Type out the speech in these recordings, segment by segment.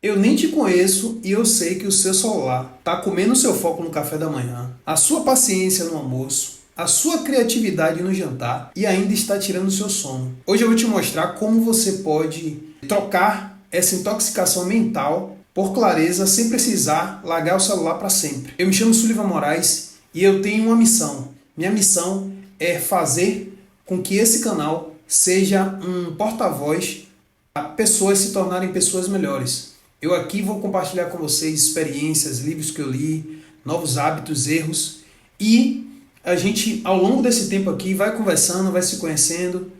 Eu nem te conheço e eu sei que o seu celular está comendo seu foco no café da manhã, a sua paciência no almoço, a sua criatividade no jantar e ainda está tirando o seu sono. Hoje eu vou te mostrar como você pode trocar essa intoxicação mental por clareza sem precisar largar o celular para sempre. Eu me chamo Sullivan Moraes e eu tenho uma missão. Minha missão é fazer com que esse canal seja um porta-voz para pessoas se tornarem pessoas melhores. Eu aqui vou compartilhar com vocês experiências, livros que eu li, novos hábitos, erros e a gente ao longo desse tempo aqui vai conversando, vai se conhecendo.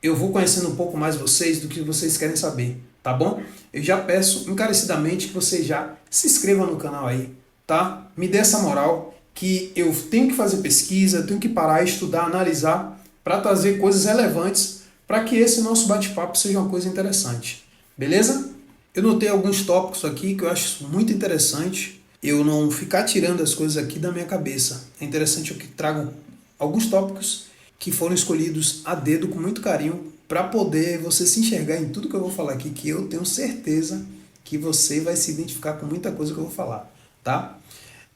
Eu vou conhecendo um pouco mais vocês do que vocês querem saber, tá bom? Eu já peço encarecidamente que você já se inscreva no canal aí, tá? Me dê essa moral que eu tenho que fazer pesquisa, tenho que parar, estudar, analisar para trazer coisas relevantes para que esse nosso bate-papo seja uma coisa interessante, beleza? Eu notei alguns tópicos aqui que eu acho muito interessante eu não ficar tirando as coisas aqui da minha cabeça. É interessante eu que trago alguns tópicos que foram escolhidos a dedo com muito carinho para poder você se enxergar em tudo que eu vou falar aqui, que eu tenho certeza que você vai se identificar com muita coisa que eu vou falar, tá?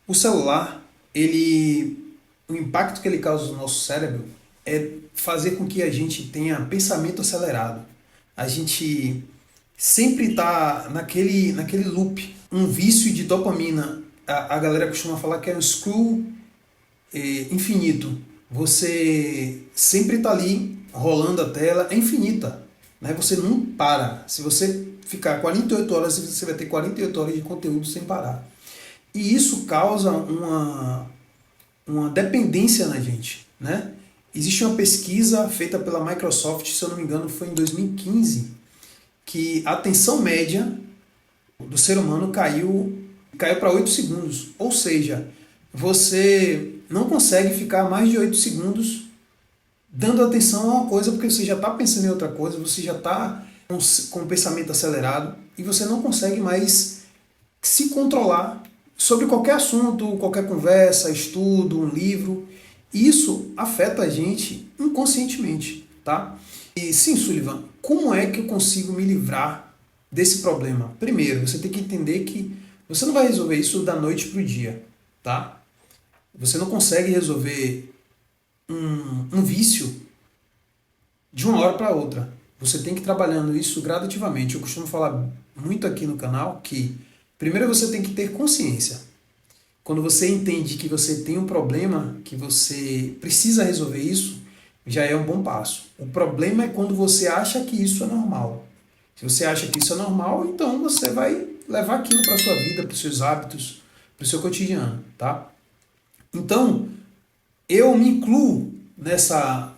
O celular, o impacto que ele causa no nosso cérebro é fazer com que a gente tenha pensamento acelerado. A gente sempre está naquele loop, um vício de dopamina. A galera costuma falar que é um scroll infinito. Você sempre está ali rolando a tela, é infinita, né? Você não para. Se você ficar 48 horas, você vai ter 48 horas de conteúdo sem parar. E isso causa uma dependência na gente, né? Existe uma pesquisa feita pela Microsoft, se eu não me engano, foi em 2015, que a atenção média do ser humano caiu para 8 segundos. Ou seja, você não consegue ficar mais de 8 segundos dando atenção a uma coisa porque você já está pensando em outra coisa, você já está com o pensamento acelerado e você não consegue mais se controlar sobre qualquer assunto, qualquer conversa, estudo, um livro. Isso afeta a gente inconscientemente, tá? E sim, Sullivan, como é que eu consigo me livrar desse problema? Primeiro, você tem que entender que você não vai resolver isso da noite para o dia, tá? Você não consegue resolver um vício de uma hora para outra. Você tem que ir trabalhando isso gradativamente. Eu costumo falar muito aqui no canal que primeiro você tem que ter consciência. Quando você entende que você tem um problema, que você precisa resolver isso, já é um bom passo. O problema é quando você acha que isso é normal. Se você acha que isso é normal, então você vai levar aquilo para a sua vida, para os seus hábitos, para o seu cotidiano, tá? Então, eu me incluo nessa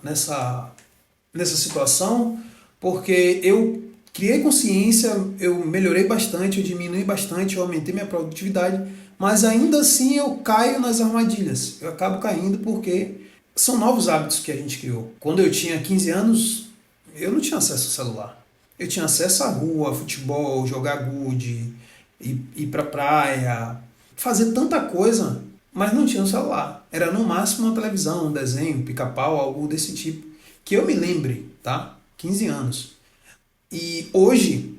situação porque eu criei consciência, eu melhorei bastante, eu diminui bastante, eu aumentei minha produtividade, mas ainda assim eu caio nas armadilhas. Eu acabo caindo porque são novos hábitos que a gente criou. Quando eu tinha 15 anos, eu não tinha acesso ao celular. Eu tinha acesso à rua, futebol, jogar gude, ir pra praia, fazer tanta coisa, mas não tinha um celular. Era no máximo uma televisão, um desenho, pica-pau, algo desse tipo. Que eu me lembre, tá? 15 anos. E hoje,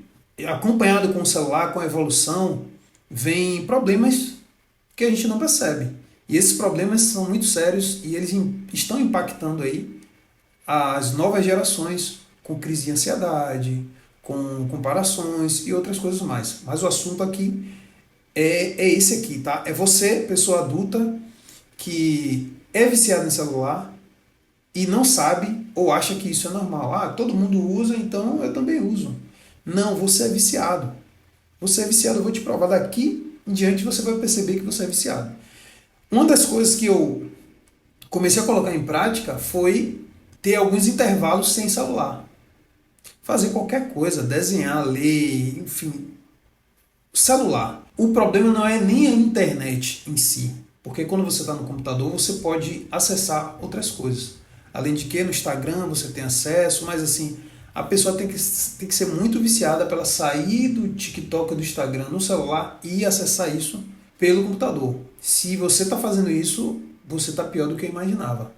acompanhado com o celular, com a evolução, vem problemas que a gente não percebe. E esses problemas são muito sérios e eles estão impactando aí as novas gerações com crise de ansiedade, com comparações e outras coisas mais. Mas o assunto aqui é esse aqui, tá? É você, pessoa adulta, que é viciado em celular e não sabe ou acha que isso é normal. Ah, todo mundo usa, então eu também uso. Não, você é viciado. Você é viciado, eu vou te provar daqui em diante você vai perceber que você é viciado. Uma das coisas que eu comecei a colocar em prática foi ter alguns intervalos sem celular. Fazer qualquer coisa, desenhar, ler, enfim. Celular. O problema não é nem a internet em si, porque quando você está no computador você pode acessar outras coisas. Além de que no Instagram você tem acesso, mas assim, a pessoa tem que ser muito viciada para ela sair do TikTok, do Instagram no celular e acessar isso pelo computador. Se você está fazendo isso, você está pior do que eu imaginava,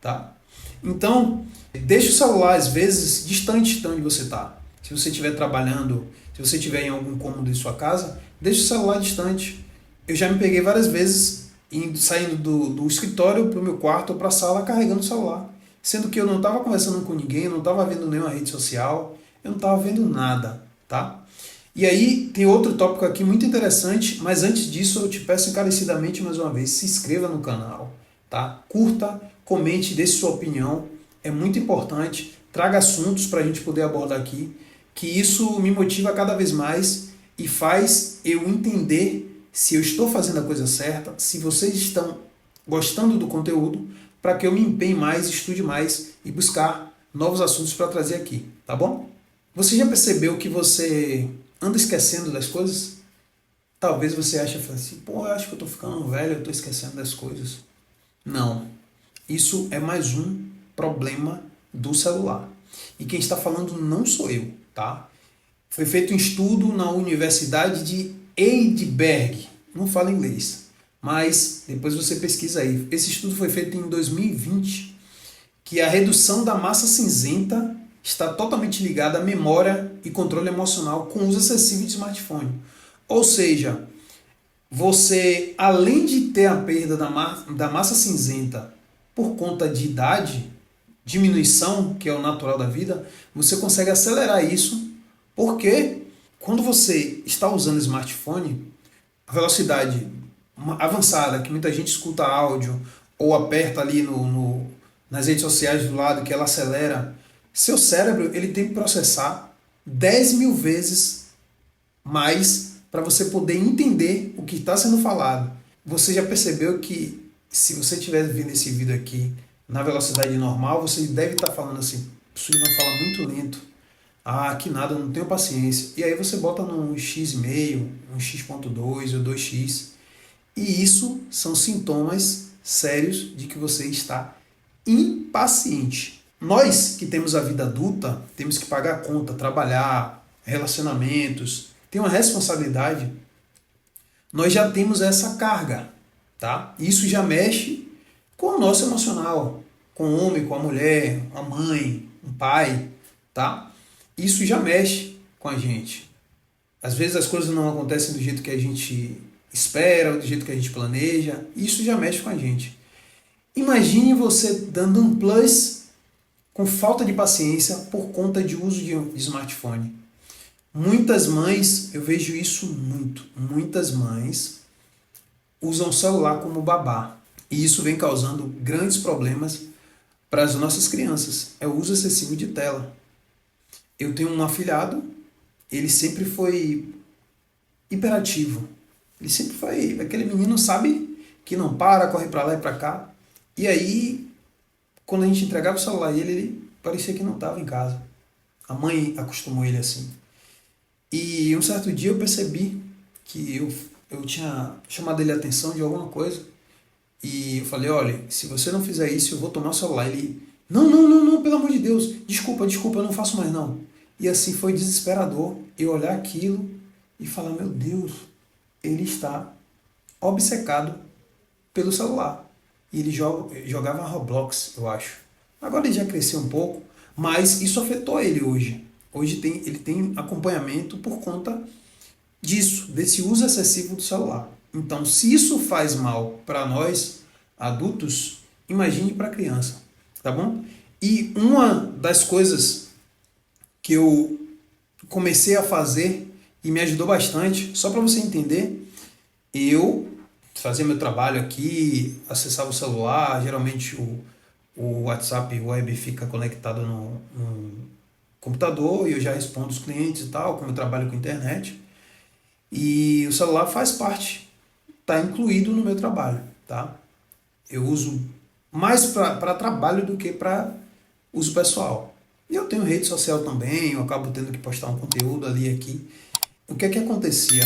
tá? Então, deixe o celular às vezes distante de onde você está. Se você estiver trabalhando, se Se você estiver em algum cômodo de sua casa, deixe o celular distante. Eu já me peguei várias vezes saindo do escritório para o meu quarto ou para a sala carregando o celular. Sendo que eu não estava conversando com ninguém, eu não estava vendo nenhuma rede social, eu não estava vendo nada, tá? E aí tem outro tópico aqui muito interessante, mas antes disso eu te peço encarecidamente mais uma vez, se inscreva no canal, tá? Curta, comente, dê sua opinião, é muito importante, traga assuntos para a gente poder abordar aqui, que isso me motiva cada vez mais e faz eu entender se eu estou fazendo a coisa certa, se vocês estão gostando do conteúdo, para que eu me empenhe mais, estude mais e buscar novos assuntos para trazer aqui, tá bom? Você já percebeu que você anda esquecendo das coisas? Talvez você ache assim, pô, eu acho que eu estou ficando velho, eu estou esquecendo das coisas. Não, isso é mais um problema do celular. E quem está falando não sou eu, tá? Foi feito um estudo na Universidade de Heidelberg, não falo inglês, mas depois você pesquisa aí. Esse estudo foi feito em 2020, que a redução da massa cinzenta está totalmente ligada à memória e controle emocional com o uso excessivo de smartphone. Ou seja, você, além de ter a perda da massa cinzenta por conta de idade, diminuição, que é o natural da vida, você consegue acelerar isso, porque quando você está usando smartphone, a velocidade avançada, que muita gente escuta áudio ou aperta ali nas redes sociais do lado, que ela acelera, seu cérebro ele tem que processar 10 mil vezes mais para você poder entender o que está sendo falado. Você já percebeu que se você estiver vendo esse vídeo aqui na velocidade normal, você deve estar falando assim, Sullivan fala muito lento, que nada, eu não tenho paciência. E aí você bota num x,5, um x.2 ou 2x, e isso são sintomas sérios de que você está impaciente. Nós que temos a vida adulta, temos que pagar a conta, trabalhar, relacionamentos, tem uma responsabilidade, nós já temos essa carga, tá? Isso já mexe com o nosso emocional, com o homem, com a mulher, a mãe, o pai, tá? Isso já mexe com a gente. Às vezes as coisas não acontecem do jeito que a gente espera, ou do jeito que a gente planeja, isso já mexe com a gente. Imagine você dando um plus com falta de paciência por conta de uso de smartphone. Muitas mães, eu vejo isso muito, muitas mães usam o celular como babá. E isso vem causando grandes problemas para as nossas crianças. É o uso excessivo de tela. Eu tenho um afilhado, ele sempre foi hiperativo. Ele sempre foi aquele menino, sabe, que não para, corre para lá e para cá. E aí, quando a gente entregava o celular a ele parecia que não estava em casa. A mãe acostumou ele assim. E um certo dia eu percebi que eu tinha chamado ele a atenção de alguma coisa. E eu falei, olha, se você não fizer isso, eu vou tomar o celular. Ele, não, pelo amor de Deus, desculpa, eu não faço mais não. E assim foi desesperador eu olhar aquilo e falar, meu Deus, ele está obcecado pelo celular. E ele jogava Roblox, eu acho. Agora ele já cresceu um pouco, mas isso afetou ele hoje. Hoje ele tem acompanhamento por conta disso, desse uso excessivo do celular. Então, se isso faz mal para nós, adultos, imagine para a criança, tá bom? E uma das coisas que eu comecei a fazer e me ajudou bastante, só para você entender, eu fazia meu trabalho aqui, acessava o celular, geralmente o WhatsApp web fica conectado no computador e eu já respondo os clientes e tal, como eu trabalho com internet. E o celular faz parte, está incluído no meu trabalho, tá? Eu uso mais para trabalho do que para uso pessoal. E eu tenho rede social também, eu acabo tendo que postar um conteúdo ali e aqui. O que é que acontecia?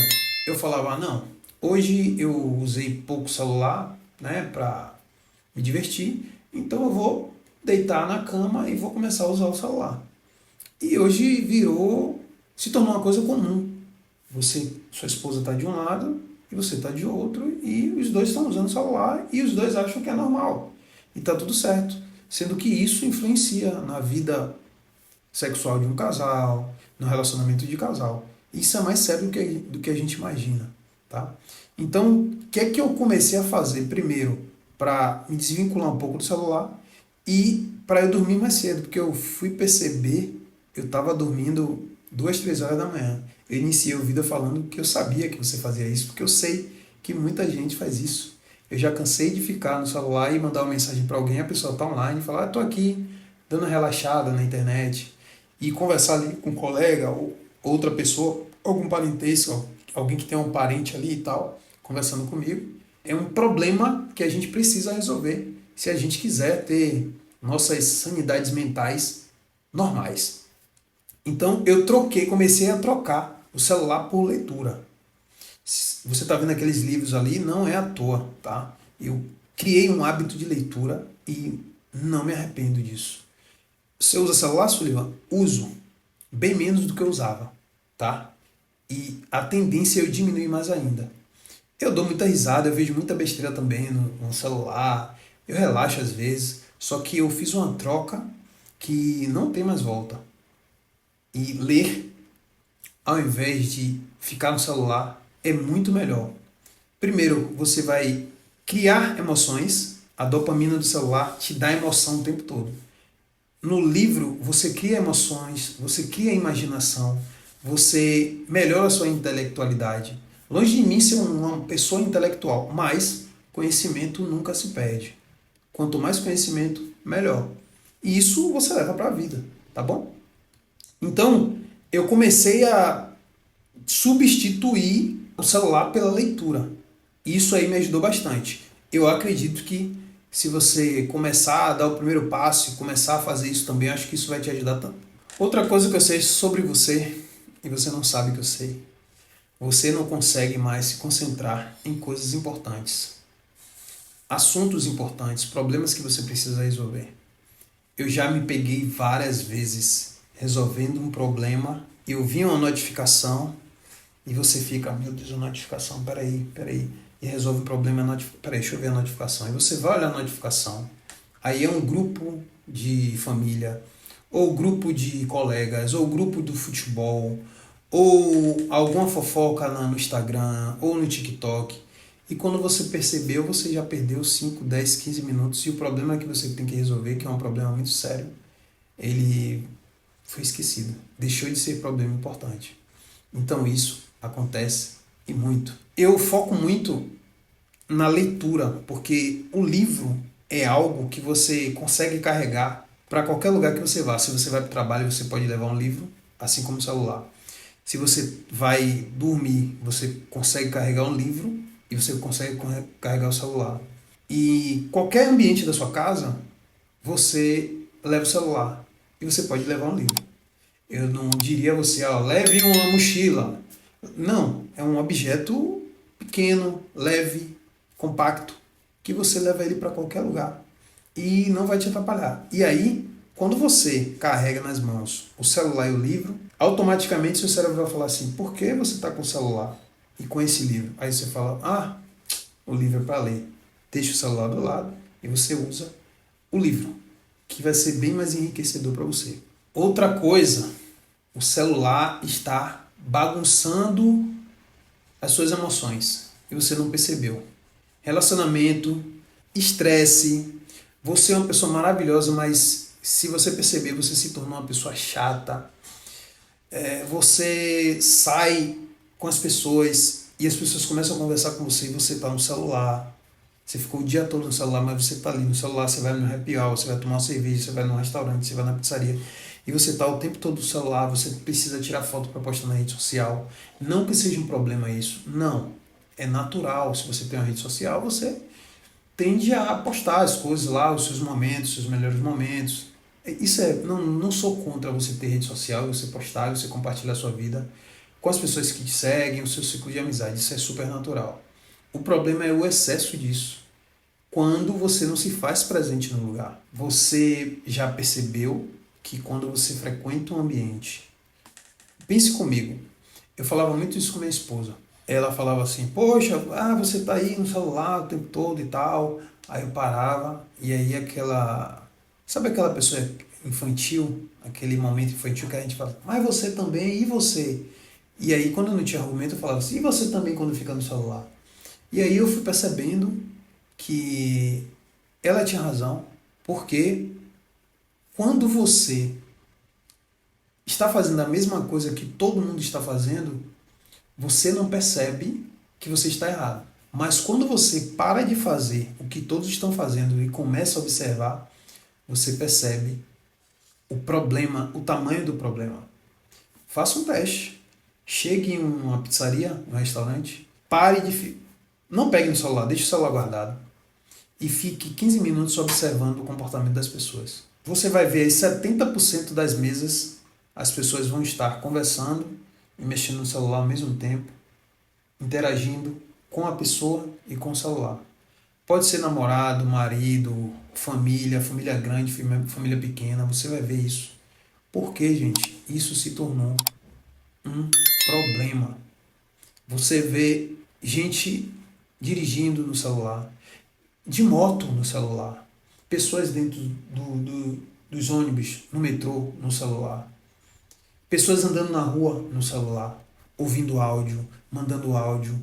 Eu falava, não, hoje eu usei pouco celular, né, para me divertir, então eu vou deitar na cama e vou começar a usar o celular. E hoje se tornou uma coisa comum. Sua esposa está de um lado e você está de outro e os dois estão usando o celular e os dois acham que é normal. E está tudo certo. Sendo que isso influencia na vida sexual de um casal, no relacionamento de casal. Isso é mais sério do que a gente imagina, tá? Então, o que é que eu comecei a fazer primeiro para me desvincular um pouco do celular e para eu dormir mais cedo? Porque eu fui perceber, eu estava dormindo 2, 3 horas da manhã. Eu iniciei o vídeo falando que eu sabia que você fazia isso, porque eu sei que muita gente faz isso. Eu já cansei de ficar no celular e mandar uma mensagem para alguém, a pessoa está online e falar, estou aqui dando uma relaxada na internet, e conversar ali com um colega ou outra pessoa, algum parentesco, alguém que tem um parente ali e tal, conversando comigo, é um problema que a gente precisa resolver se a gente quiser ter nossas sanidades mentais normais. Então eu comecei a trocar o celular por leitura. Você está vendo aqueles livros ali, não é à toa, tá? Eu criei um hábito de leitura e não me arrependo disso. Você usa celular, Sullivan? Uso. Bem menos do que eu usava, tá? E a tendência é eu diminuir mais ainda. Eu dou muita risada, eu vejo muita besteira também no celular, eu relaxo às vezes, só que eu fiz uma troca que não tem mais volta. E ler, ao invés de ficar no celular, é muito melhor. Primeiro, você vai criar emoções, a dopamina do celular te dá emoção o tempo todo. No livro, você cria emoções, você cria imaginação, você melhora a sua intelectualidade. Longe de mim ser uma pessoa intelectual, mas conhecimento nunca se perde. Quanto mais conhecimento, melhor. E isso você leva para a vida, tá bom? Então, eu comecei a substituir o celular pela leitura. Isso aí me ajudou bastante. Eu acredito que se você começar a dar o primeiro passo e começar a fazer isso também, acho que isso vai te ajudar tanto. Outra coisa que eu sei sobre você, e você não sabe que eu sei, você não consegue mais se concentrar em coisas importantes. Assuntos importantes, problemas que você precisa resolver. Eu já me peguei várias vezes resolvendo um problema, eu vi uma notificação e você fica, meu Deus, a notificação, peraí, e resolve o problema, peraí, deixa eu ver a notificação. E você vai olhar a notificação, aí é um grupo de família, ou grupo de colegas, ou grupo do futebol, ou alguma fofoca no Instagram, ou no TikTok. E quando você percebeu, você já perdeu 5, 10, 15 minutos, e o problema que você tem que resolver, que é um problema muito sério, ele foi esquecido, deixou de ser problema importante. Então isso acontece e muito. Eu foco muito na leitura, porque o livro é algo que você consegue carregar para qualquer lugar que você vá. Se você vai para o trabalho, você pode levar um livro, assim como o celular. Se você vai dormir, você consegue carregar um livro e você consegue carregar o celular. E qualquer ambiente da sua casa, você leva o celular e você pode levar um livro. Eu não diria a você, leve uma mochila. Não, é um objeto pequeno, leve, compacto, que você leva ele para qualquer lugar e não vai te atrapalhar. E aí, quando você carrega nas mãos o celular e o livro, automaticamente seu cérebro vai falar assim, por que você está com o celular e com esse livro? Aí você fala, o livro é para ler. Deixa o celular do lado e você usa o livro, que vai ser bem mais enriquecedor para você. Outra coisa, o celular está bagunçando as suas emoções e você não percebeu. Relacionamento, estresse, você é uma pessoa maravilhosa, mas se você perceber, você se tornou uma pessoa chata. Você sai com as pessoas e as pessoas começam a conversar com você e você está no celular. Você ficou o dia todo no celular, mas você está ali no celular, você vai no happy hour, você vai tomar uma cerveja, você vai no restaurante, você vai na pizzaria. E você está o tempo todo no celular, você precisa tirar foto para postar na rede social. Não que seja um problema isso, não. É natural, se você tem uma rede social, você tende a postar as coisas lá, os seus momentos, os seus melhores momentos. Não sou contra você ter rede social, você postar, você compartilhar a sua vida com as pessoas que te seguem, o seu ciclo de amizade, isso é super natural. O problema é o excesso disso. Quando você não se faz presente no lugar. Você já percebeu que quando você frequenta um ambiente... Pense comigo. Eu falava muito isso com minha esposa. Ela falava assim, poxa, você tá aí no celular o tempo todo e tal. Aí eu parava e aí sabe aquela pessoa infantil? Aquele momento infantil que a gente fala, mas você também, e você? E aí, quando eu não tinha argumento, eu falava assim, e você também quando fica no celular? E aí eu fui percebendo que ela tinha razão, porque quando você está fazendo a mesma coisa que todo mundo está fazendo, você não percebe que você está errado. Mas quando você para de fazer o que todos estão fazendo e começa a observar, você percebe o problema, o tamanho do problema. Faça um teste. Chegue em uma pizzaria, um restaurante, pare de... Não pegue no celular, deixe o celular guardado e fique 15 minutos observando o comportamento das pessoas. Você vai ver aí 70% das mesas, as pessoas vão estar conversando e mexendo no celular ao mesmo tempo, interagindo com a pessoa e com o celular. Pode ser namorado, marido, família, família grande, família pequena, você vai ver isso. Por que, gente? Isso se tornou um problema. Você vê gente dirigindo no celular, de moto no celular, pessoas dentro dos ônibus, no metrô, no celular, pessoas andando na rua no celular, ouvindo áudio, mandando áudio.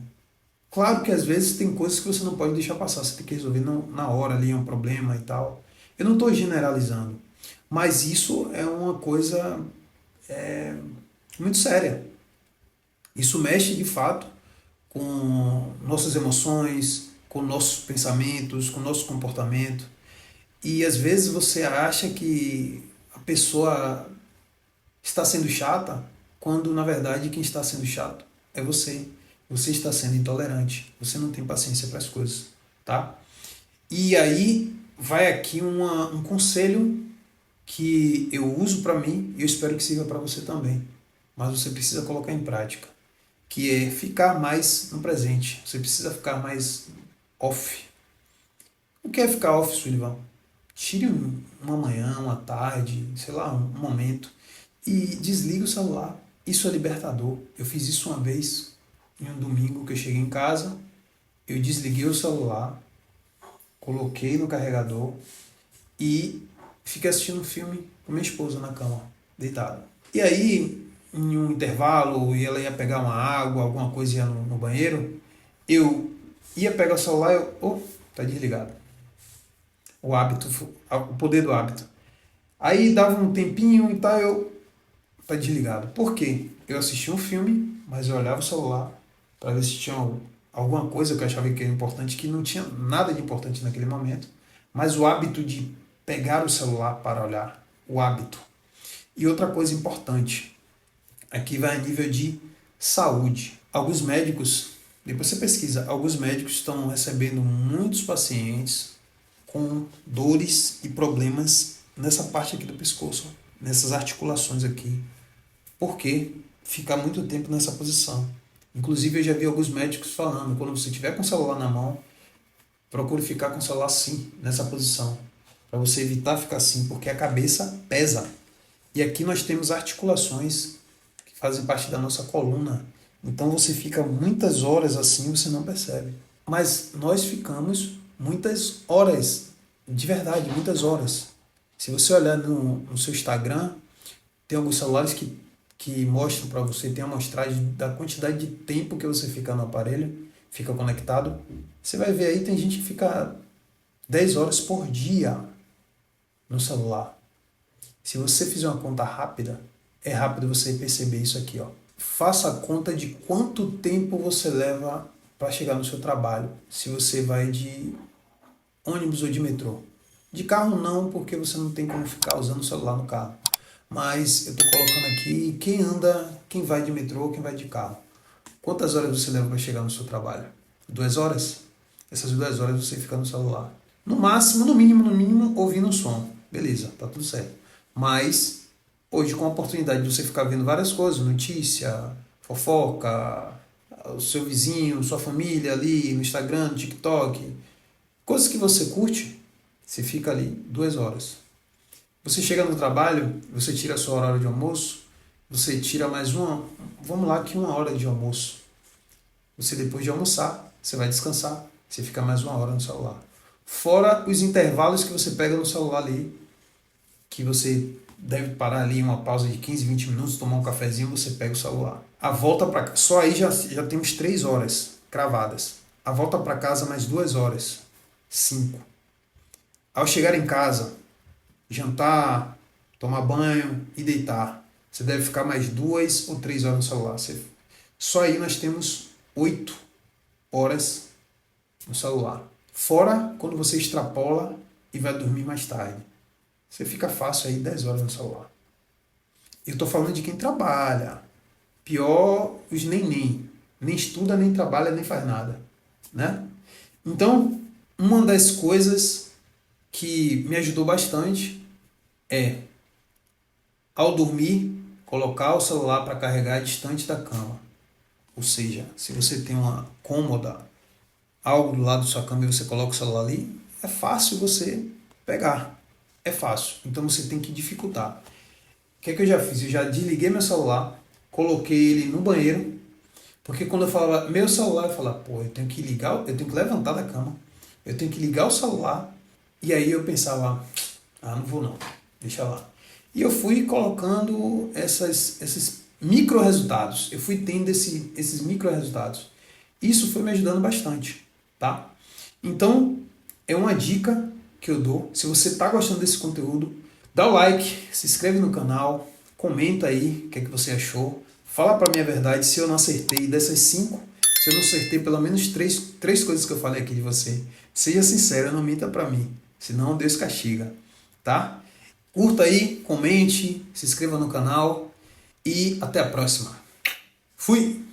Claro que às vezes tem coisas que você não pode deixar passar, você tem que resolver na hora ali, é um problema e tal. Eu não estou generalizando, mas isso é uma coisa muito séria. Isso mexe de fato com nossas emoções, com nossos pensamentos, com nosso comportamento. E às vezes você acha que a pessoa está sendo chata, quando na verdade quem está sendo chato é você. Você está sendo intolerante, você não tem paciência para as coisas, tá? E aí vai aqui um conselho que eu uso para mim e eu espero que sirva para você também. Mas você precisa colocar em prática, que é ficar mais no presente. Você precisa ficar mais off. O que é ficar off, Sullivan? Tire uma manhã, uma tarde, sei lá, um momento e desligue o celular. Isso é libertador. Eu fiz isso uma vez, em um domingo que eu cheguei em casa, eu desliguei o celular, coloquei no carregador e fiquei assistindo um filme com minha esposa na cama, deitada. E aí, em um intervalo, e ela ia pegar uma água, alguma coisa ia no banheiro, eu ia pegar o celular e tá desligado. O hábito, o poder do hábito. Aí dava um tempinho e tal, tá desligado. Por quê? Eu assistia um filme, mas eu olhava o celular para ver se tinha alguma coisa que eu achava que era importante, que não tinha nada de importante naquele momento, mas o hábito de pegar o celular para olhar, o hábito. E outra coisa importante, aqui vai a nível de saúde. Alguns médicos, depois você pesquisa, alguns médicos estão recebendo muitos pacientes com dores e problemas nessa parte aqui do pescoço, nessas articulações aqui. Por quê? Ficar muito tempo nessa posição. Inclusive eu já vi alguns médicos falando, quando você estiver com o celular na mão, procure ficar com o celular assim, nessa posição, para você evitar ficar assim, porque a cabeça pesa. E aqui nós temos articulações que fazem parte da nossa coluna. Então você fica muitas horas assim, você não percebe. Mas nós ficamos muitas horas, de verdade, muitas horas. Se você olhar no seu Instagram, tem alguns celulares que mostram para você, tem a amostragem da quantidade de tempo que você fica no aparelho, fica conectado. Você vai ver aí, tem gente que fica 10 horas por dia no celular. Se você fizer uma conta rápida, é rápido você perceber isso aqui, ó. Faça a conta de quanto tempo você leva para chegar no seu trabalho, se você vai de ônibus ou de metrô. De carro não, porque você não tem como ficar usando o celular no carro. Mas eu estou colocando aqui quem anda, quem vai de metrô, quem vai de carro. Quantas horas você leva para chegar no seu trabalho? 2 horas? Essas 2 horas você fica no celular. No máximo, no mínimo, ouvindo um som. Beleza, tá tudo certo. Mas, hoje com a oportunidade de você ficar vendo várias coisas, notícia, fofoca, o seu vizinho, sua família ali, no Instagram, no TikTok, coisas que você curte, você fica ali 2 horas. Você chega no trabalho, você tira a sua hora de almoço, você tira mais vamos lá que 1 hora de almoço. Você depois de almoçar, você vai descansar, você fica mais 1 hora no celular. Fora os intervalos que você pega no celular ali, que você deve parar ali uma pausa de 15, 20 minutos, tomar um cafezinho, você pega o celular. A volta para casa, só aí já temos 3 horas cravadas. A volta para casa mais 2 horas, 5. Ao chegar em casa, jantar, tomar banho e deitar, você deve ficar mais 2 ou 3 horas no celular. Só aí nós temos 8 horas no celular. Fora quando você extrapola e vai dormir mais tarde. Você fica fácil aí 10 horas no celular. Eu estou falando de quem trabalha. Pior os nem estuda, nem trabalha, nem faz nada, né? Então, uma das coisas que me ajudou bastante é, ao dormir, colocar o celular para carregar distante da cama. Ou seja, se você tem uma cômoda, algo do lado da sua cama e você coloca o celular ali, é fácil você pegar. É fácil. Então você tem que dificultar. O que é que eu já fiz? Eu já desliguei meu celular, coloquei ele no banheiro, porque quando eu falava meu celular, eu falava, pô, eu tenho que levantar da cama, eu tenho que ligar o celular, e aí eu pensava, não vou não, deixa lá. E eu fui colocando esses micro resultados, eu fui tendo esses micro resultados. Isso foi me ajudando bastante, tá? Então, é uma dica que eu dou. Se você está gostando desse conteúdo, dá o like, se inscreve no canal, comenta aí o que é que você achou. Fala para mim a verdade se eu não acertei dessas 5, se eu não acertei pelo menos 3 coisas que eu falei aqui de você. Seja sincero, não minta para mim, senão Deus castiga, tá? Curta aí, comente, se inscreva no canal e até a próxima. Fui!